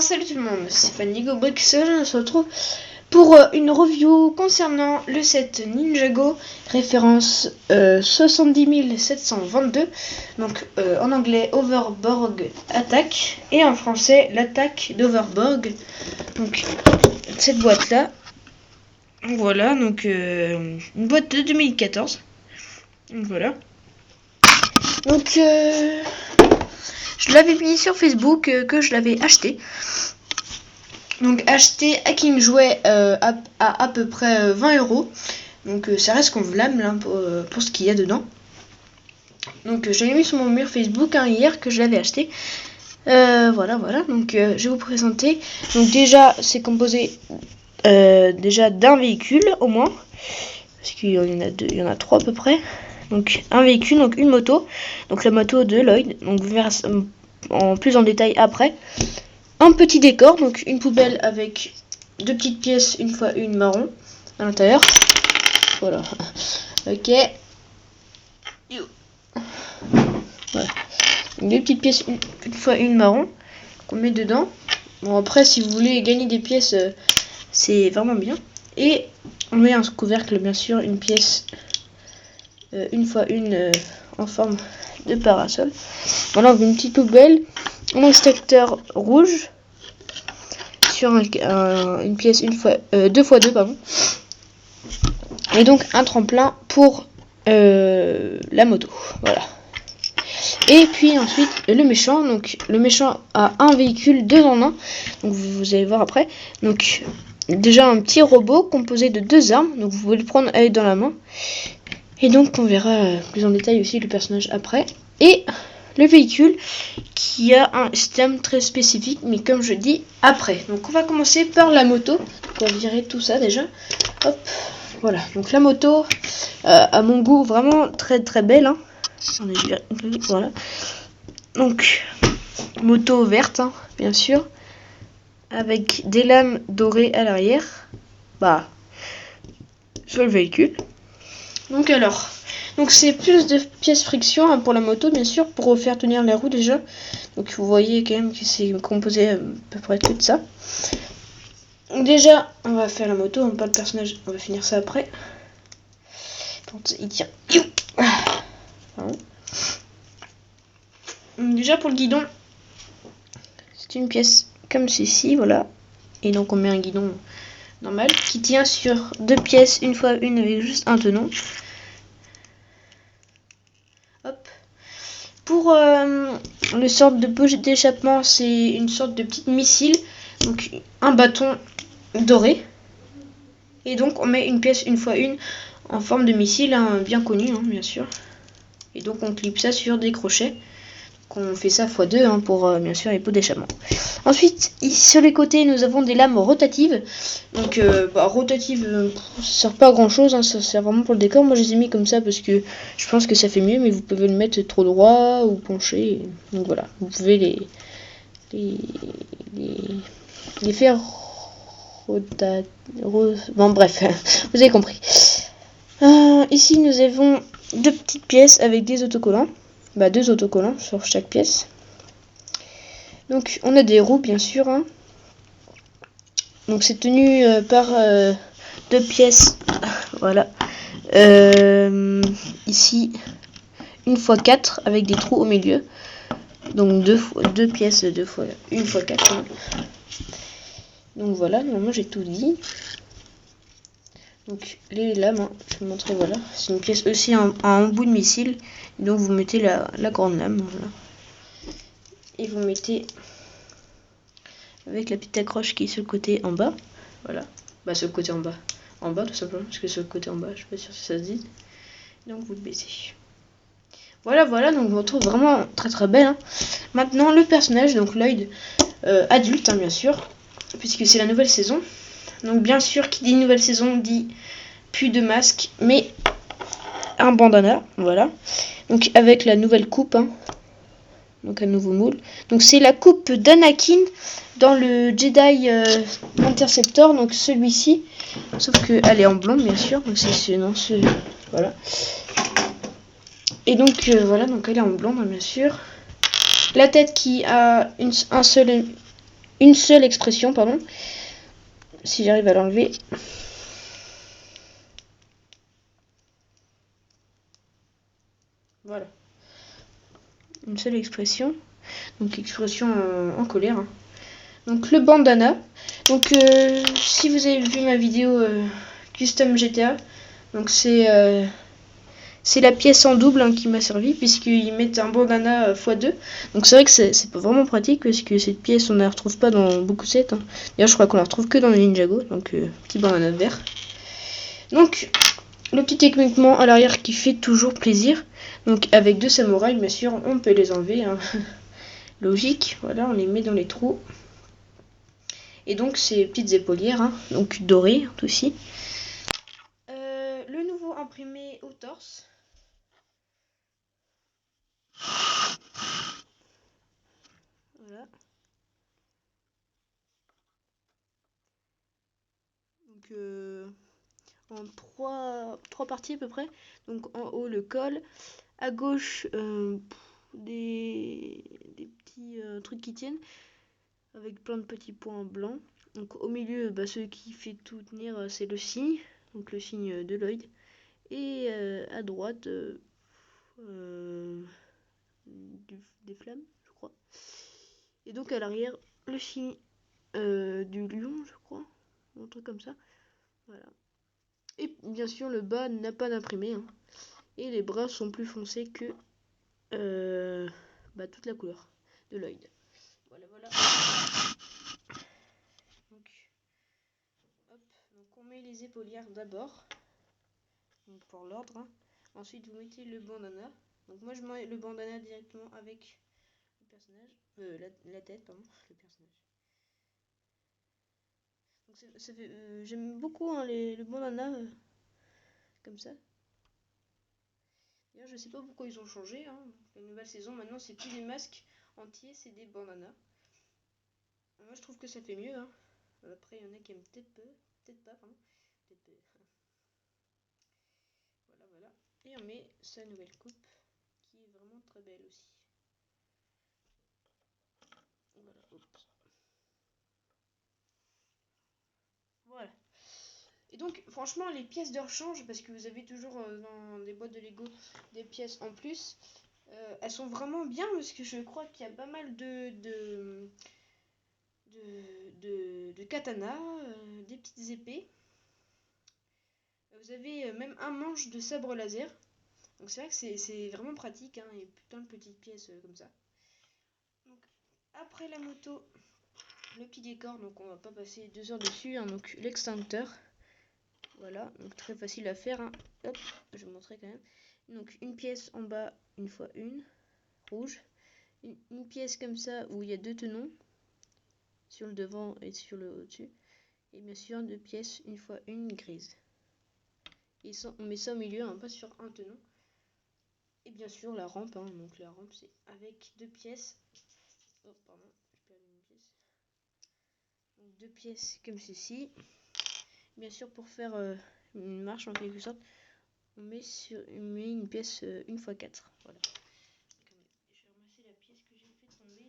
Salut tout le monde, c'est Fanny Brick. On se retrouve pour une review concernant le set Ninjago, référence 70722, donc en anglais Overborg Attack et en français l'attaque d'Overborg. Donc cette boîte là, voilà, donc une boîte de 2014. Donc voilà. Donc je l'avais mis sur Facebook que je l'avais acheté. Donc acheté à King Jouet à peu près 20 €. Donc ça reste convenable hein, pour ce qu'il y a dedans. Donc j'avais mis sur mon mur Facebook hier que je l'avais acheté. Voilà. Donc je vais vous présenter. Donc déjà c'est composé déjà d'un véhicule au moins. Parce qu'il y en a deux, il y en a trois à peu près. Donc un véhicule, donc une moto. Donc la moto de Lloyd. Donc vous verrez plus en détail après. Un petit décor, donc une poubelle avec deux petites pièces, une fois une marron à l'intérieur. Voilà. Ok. Voilà. Deux petites pièces, une fois une marron qu'on met dedans. Bon après si vous voulez gagner des pièces, c'est vraiment bien. Et on met un couvercle bien sûr, une pièce, une fois une en forme de parasol. Voilà, une petite poubelle. Un extracteur rouge sur une pièce deux fois deux pardon. Et donc un tremplin pour la moto. Voilà. Et puis ensuite le méchant. Donc le méchant a un véhicule 2 en 1. Donc vous allez voir après. Donc déjà un petit robot composé de 2 armes. Donc vous pouvez le prendre avec dans la main. Et donc on verra plus en détail aussi le personnage après. Et le véhicule qui a un système très spécifique, mais comme je dis après. Donc on va commencer par la moto. Donc, on va virer tout ça déjà. Hop, voilà. Donc la moto, à mon goût, vraiment très très belle. Hein. Voilà. Donc moto verte, hein, bien sûr, avec des lames dorées à l'arrière. Bah, sur le véhicule. Donc alors. Donc c'est plus de pièces friction hein, pour la moto bien sûr, pour faire tenir les roues déjà. Donc vous voyez quand même que c'est composé à peu près tout de ça. Donc déjà on va faire la moto, on pas le personnage, on va finir ça après. Quand il tient. Donc déjà pour le guidon, c'est une pièce comme ceci, voilà. Et donc on met un guidon normal qui tient sur deux pièces, une fois une avec juste un tenon. Hop. Pour le sorte de poche d'échappement, c'est une sorte de petite missile, donc un bâton doré. Et donc on met une pièce une fois une en forme de missile, hein, bien connu hein, bien sûr. Et donc on clip ça sur des crochets. Donc on fait ça x2 hein, pour bien sûr les pots d'échappement. Ensuite, ici sur les côtés, nous avons des lames rotatives. Donc rotatives, ça sert pas à grand chose, hein, ça sert vraiment pour le décor. Moi je les ai mis comme ça parce que je pense que ça fait mieux, mais vous pouvez le mettre trop droit ou penché. Donc voilà, vous pouvez les faire bon bref, vous avez compris. Ici nous avons deux petites pièces avec des autocollants. Deux autocollants sur chaque pièce. Donc on a des roues bien sûr. Hein. Donc c'est tenu par deux pièces. Voilà. Ici une fois 4 avec des trous au milieu. Donc deux pièces une fois 4. Hein. Donc voilà, normalement j'ai tout dit. Donc les lames, hein, je vais vous montrer, voilà. C'est une pièce aussi à un bout de missile. Donc vous mettez la grande lame. Voilà. Et vous mettez avec la petite accroche qui est sur le côté en bas. Voilà. Sur le côté en bas. En bas tout simplement, parce que sur le côté en bas, je suis pas sûre si ça se dit. Donc vous le baissez. Voilà, donc on retrouve vraiment très très belle. Hein. Maintenant le personnage, donc Lloyd adulte, hein, bien sûr, puisque c'est la nouvelle saison. Donc bien sûr, qui dit nouvelle saison dit plus de masque, mais un bandana, voilà. Donc avec la nouvelle coupe, hein. Donc un nouveau moule. Donc c'est la coupe d'Anakin dans le Jedi Interceptor, donc celui-ci, sauf que elle est en blond bien sûr. Donc c'est voilà. Et donc voilà, donc elle est en blond bien sûr. La tête qui a un seul une seule expression, pardon. Si j'arrive à l'enlever. Voilà. Une seule expression. Donc expression en colère. Hein. Donc le bandana. Donc si vous avez vu ma vidéo custom GTA, donc c'est la pièce en double hein, qui m'a servi puisqu'ils mettent un bandana x2. Donc c'est vrai que c'est vraiment pratique parce que cette pièce on ne la retrouve pas dans beaucoup de sets. Hein. D'ailleurs je crois qu'on la retrouve que dans les Ninjago. Donc petit bandana vert. Donc le petit équipement à l'arrière qui fait toujours plaisir. Donc avec 2 samouraïs bien sûr on peut les enlever. Hein. Logique, voilà on les met dans les trous. Et donc ces petites épaulières, hein, donc dorées aussi. Le nouveau imprimé au torse. Voilà. Donc en trois parties à peu près. Donc en haut le col, à gauche des petits trucs qui tiennent avec plein de petits points blancs. Donc au milieu, ce qui fait tout tenir, c'est le signe, donc le signe de Lloyd. Et à droite, des flammes, je crois. Et donc à l'arrière, le signe du lion, je crois, un truc comme ça. Voilà. Et bien sûr, le bas n'a pas d'imprimé. Hein. Et les bras sont plus foncés que toute la couleur de Lloyd. Voilà, voilà. Donc on met les épaulières d'abord. Donc pour l'ordre. Hein. Ensuite, vous mettez le bandana. Donc moi, je mets le bandana directement avec le personnage. La tête, pardon, le personnage. Donc j'aime beaucoup hein, le bandana comme ça. D'ailleurs, je sais pas pourquoi ils ont changé. Hein. La nouvelle saison, maintenant, c'est plus des masques entiers, c'est des bandanas. Moi, je trouve que ça fait mieux. Hein. Après, il y en a qui aiment peut-être pas, pardon. Peut-être peu. Voilà, voilà. Et on met sa nouvelle coupe, qui est vraiment très belle aussi. Voilà, oups. Voilà. Et donc, franchement, les pièces de rechange, parce que vous avez toujours dans des boîtes de Lego des pièces en plus, elles sont vraiment bien parce que je crois qu'il y a pas mal de katanas, des petites épées. Vous avez même un manche de sabre laser. Donc c'est vrai que c'est vraiment pratique, hein, et plein de petites pièces comme ça. Donc après la moto, le petit décor, donc on va pas passer 2 heures dessus, hein, donc l'extincteur. Voilà, donc très facile à faire. Hein. Hop, je vais vous montrer quand même. Donc une pièce en bas, une fois une, rouge. Une pièce comme ça où il y a 2 tenons, sur le devant et sur le au-dessus. Et bien sûr 2 pièces, une fois une, grise. Et ça, on met ça au milieu, hein, pas sur un tenon. Et bien sûr la rampe, hein, donc la rampe c'est avec 2 pièces. Oh pardon, j'ai perdu une pièce. Donc 2 pièces comme ceci. Bien sûr pour faire une marche en quelque sorte, on met une pièce 1x4. Voilà. Je vais ramasser la pièce que j'ai fait tomber.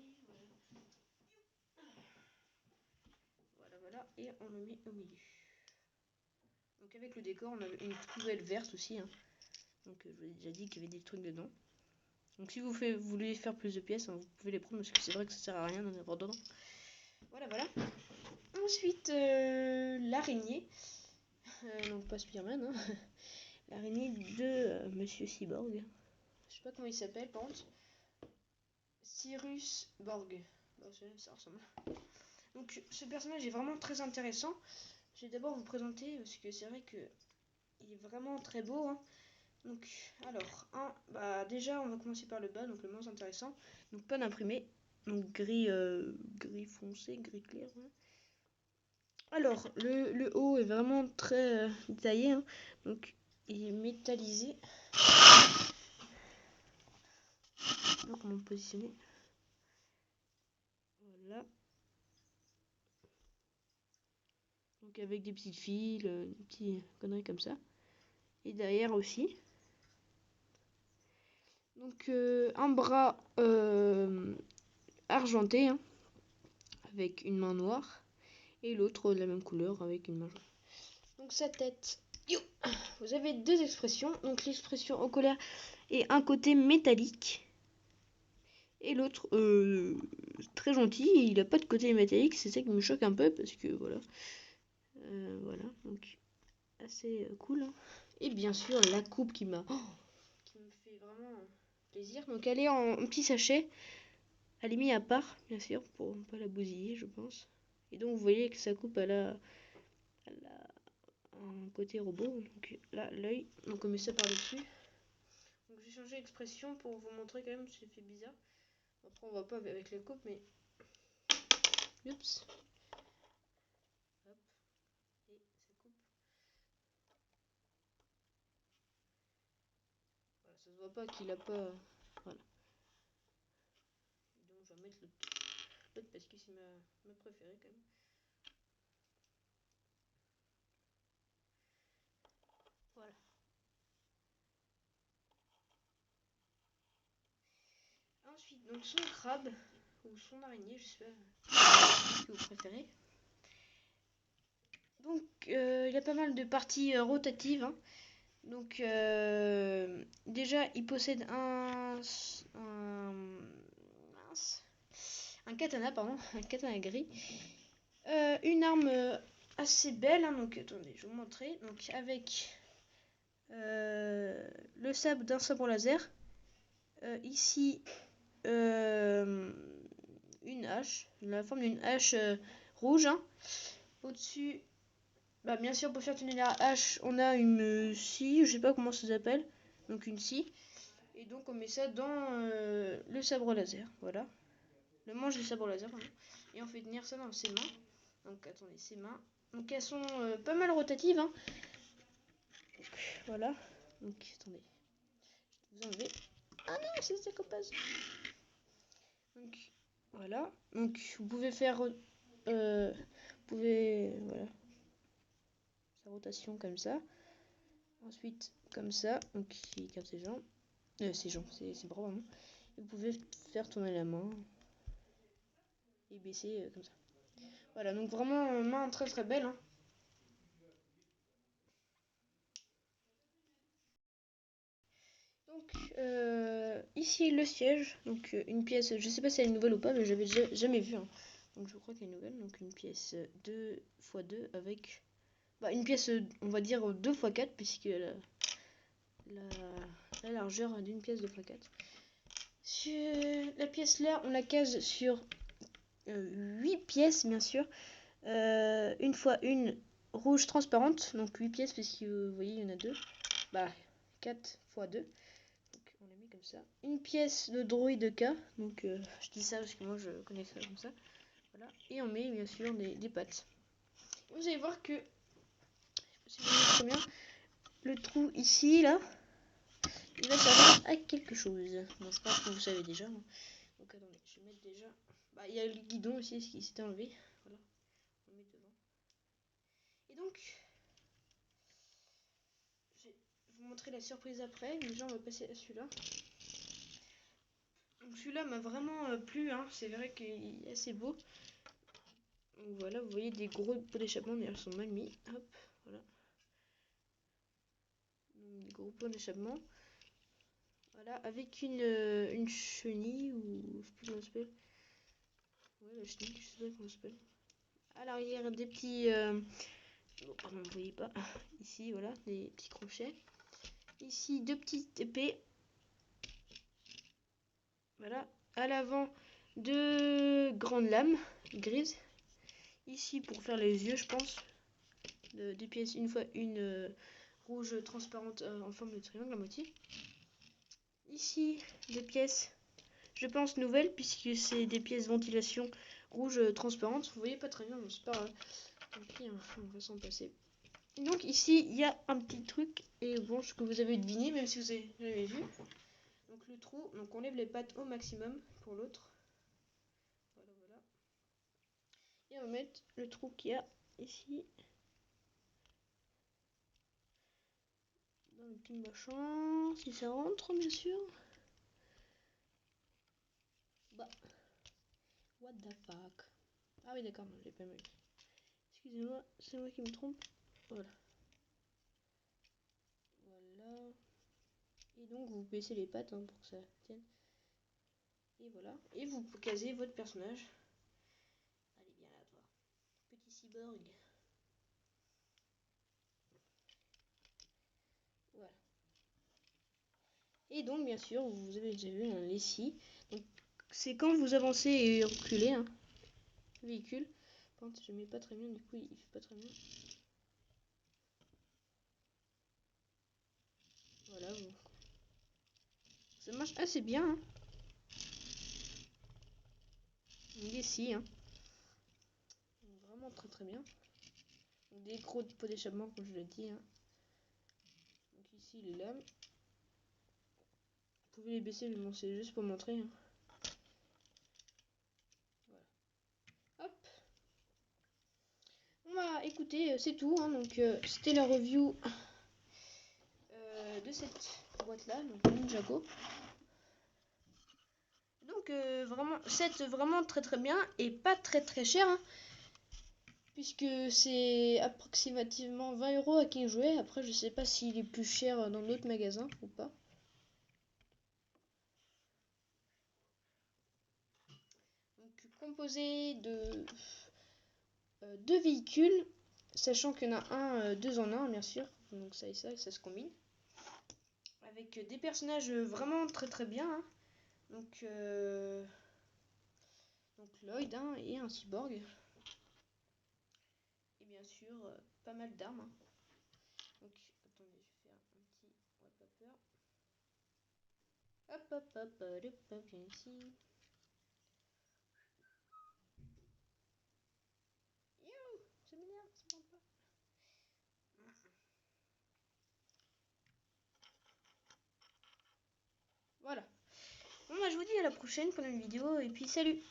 Voilà, voilà. Et on le met au milieu. Donc avec le décor, on a une poubelle verte aussi. Hein. Donc je vous ai déjà dit qu'il y avait des trucs dedans. Donc si vous voulez faire plus de pièces, hein, vous pouvez les prendre parce que c'est vrai que ça sert à rien d'en avoir dedans. Voilà, voilà. Ensuite, l'araignée. Donc pas Spider-Man. Hein. L'araignée de Monsieur Cyborg. Je sais pas comment il s'appelle par contre. Cyrus Borg. Bah, ça ressemble. Donc ce personnage est vraiment très intéressant. Je vais d'abord vous présenter parce que c'est vrai que il est vraiment très beau. Hein. Donc alors, déjà on va commencer par le bas, donc le moins intéressant. Donc pas d'imprimé. Donc gris foncé, gris clair. Ouais. Alors le haut est vraiment très détaillé. Hein. Donc il est métallisé. Donc comment le positionner. Voilà. Donc avec des petites fils, des petites conneries comme ça. Et derrière aussi. Donc un bras argenté, hein, avec une main noire et l'autre de la même couleur avec une main jaune. Donc sa tête, vous avez deux expressions. Donc l'expression en colère est un côté métallique et l'autre très gentil. Il a pas de côté métallique, c'est ça qui me choque un peu parce que voilà, voilà, donc assez cool. Hein. Et bien sûr la coupe qui me fait vraiment plaisir. Donc elle est en petit sachet. Elle est mise à part, bien sûr, pour ne pas la bousiller, je pense. Et donc vous voyez que sa coupe, elle a un côté robot. Donc là, l'œil. Donc on met ça par-dessus. Donc j'ai changé d'expression pour vous montrer quand même, c'est fait bizarre. Après on voit pas avec la coupe, mais... Oups. Hop. Et ça coupe. Voilà, ça se voit pas qu'il a pas... Voilà. Donc je vais mettre l'autre parce que c'est ma préférée quand même. Voilà. Ensuite, donc son crabe, ou son araignée, je sais pas ce que vous préférez. Donc il y a pas mal de parties rotatives. Hein. Donc déjà il possède un katana, pardon, un katana gris. Une arme assez belle, hein, donc attendez, je vais vous montrer. Donc avec le sabre d'un sabre laser. Ici une hache, la forme d'une hache rouge. Hein. Au-dessus, bah, bien sûr pour faire tourner la hache, on a une scie, je sais pas comment ça s'appelle, donc une scie. Et donc on met ça dans le sabre laser, voilà. Le manche du sabre laser, pardon. Et on fait tenir ça dans ses mains. Donc attendez, ses mains. Donc elles sont pas mal rotatives. Hein. Voilà. Donc attendez. Je vais vous enlever. Ah non, c'est ça copasse. Donc voilà. Donc vous pouvez faire voilà sa rotation comme ça. Ensuite comme ça. Donc il garde ses jambes. Ses bras vraiment. Et vous pouvez faire tourner la main et baisser comme ça. Voilà, donc vraiment main très très belle. Hein. Donc ici le siège, donc une pièce, je sais pas si elle est nouvelle ou pas, mais j'avais jamais vu. Hein. Donc je crois qu'elle est nouvelle, donc une pièce 2x2 avec une pièce, on va dire 2x4, puisque la largeur d'une pièce 2x4. Sur la pièce là, on la case sur 8 pièces, bien sûr. Une fois une rouge transparente, donc 8 pièces, puisque vous voyez, il y en a 2. 4 x 2. Donc on l'a mis comme ça. Une pièce de droïde K, donc je dis ça parce que moi je connais ça comme ça. Voilà. Et on met bien sûr des pattes. Vous allez voir que, je sais pas si vous voyez très bien, le trou ici, là, il va servir à quelque chose. Bon, je pense que vous savez déjà. Hein. Donc attendez, je vais mettre déjà... il y a le guidon aussi, ce qui s'était enlevé. Voilà, on le met devant. Et donc, je vais vous montrer la surprise après. Déjà, on va passer à celui-là. Donc celui-là m'a vraiment plu. Hein. C'est vrai qu'il est assez beau. Donc voilà, vous voyez des gros pots d'échappement, mais elles sont mal mis. Hop, voilà. Donc, des gros pots d'échappement. Voilà, avec une chenille, ou je sais plus comment ça s'appelle. Ouais, la chenille, je sais pas comment ça s'appelle. À l'arrière, des petits... Bon, pardon, vous voyez pas. Ici, voilà, des petits crochets. Ici, deux petites épées. Voilà. À l'avant, deux grandes lames grises. Ici, pour faire les yeux, je pense. Deux pièces, une fois une rouge transparente en forme de triangle à moitié. Ici, des pièces, je pense nouvelles, puisque c'est des pièces ventilation rouge transparente. Vous voyez pas très bien, mais c'est pas grave. Tant pis, hein, on va s'en passer. Donc ici, il y a un petit truc, et bon, ce que vous avez deviné, même si vous avez jamais vu. Donc le trou, donc on lève les pattes au maximum pour l'autre. Voilà, voilà. Et on va mettre le trou qu'il y a ici. Dans le petit machin, si ça rentre, bien sûr. What the fuck. Ah oui, d'accord, non, j'ai pas mal. Excusez-moi, c'est moi qui me trompe. Voilà. Voilà. Et donc, vous baissez les pattes hein, pour que ça tienne. Et voilà. Et vous casez votre personnage. Allez, viens là, toi. Petit cyborg. Voilà. Et donc, bien sûr, vous avez déjà vu un Lessie. Donc, c'est quand vous avancez et reculez. Hein. Véhicule. Par contre, je mets pas très bien, du coup, il fait pas très bien. Voilà. Vous... Ça marche assez bien. Hein. Une Lessie. Hein. Vraiment très très bien. Des gros pots d'échappement, comme je l'ai dit. Hein. Donc, ici, les lames. Vous pouvez les baisser, mais bon, c'est juste pour montrer. Hein. Voilà. Hop. Bah écoutez, c'est tout. Hein, donc c'était la review de cette boîte-là, donc Ninjago. Donc vraiment, c'est vraiment très très bien et pas très très cher. Hein, puisque c'est approximativement 20 € à King Jouet. Après, je sais pas s'il est plus cher dans d'autres magasins ou pas. Donc composé de deux véhicules, sachant qu'il y en a un, deux en un, bien sûr. Donc ça et ça se combine. Avec des personnages vraiment très très bien. Hein. Donc Lloyd hein, et un cyborg. Et bien sûr, pas mal d'armes. Hein. Donc, attendez, je vais faire un petit wallpaper. Hop, hop, hop, hop, hop, viens ici. Youh, ça m'énerve, ça prend pas. Voilà. Bon, bah, je vous dis à la prochaine pour une vidéo, et puis salut!